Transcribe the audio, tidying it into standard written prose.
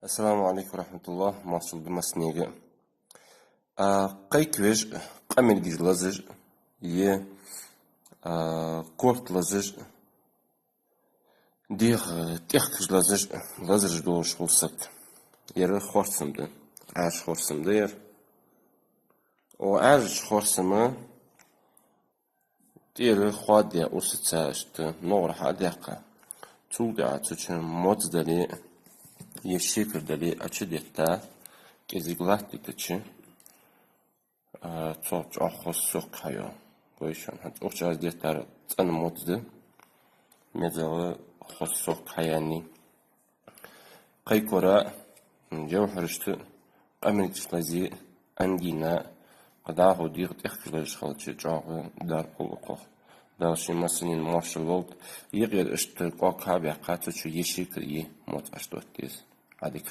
السلام عليكم ورحمة الله. محصول بمسنيجة قيكوج قمل جيج لزج ي كورت لزج ديغ تيخكج لزج دوش خلصك يرى خورسمده عاش خورسمده ير و عاش خورسمه دير خواديا أوستاشت نور حديقة تولع تشن موتزدلي yeşil deli açı detta geziglat dikçi çok hoşsuk kayo koyşan hat okçaz dettar tsan moddu mezalı hoşsuk kayani qaykora jawharishtu qamilchislazi andina qadahu diq tixkilaj xalchi jog'i dar puluqo dalshi masin marshal yigir ishtu qoqabi qatuchu yeşil yi mod ashtottiz Hadi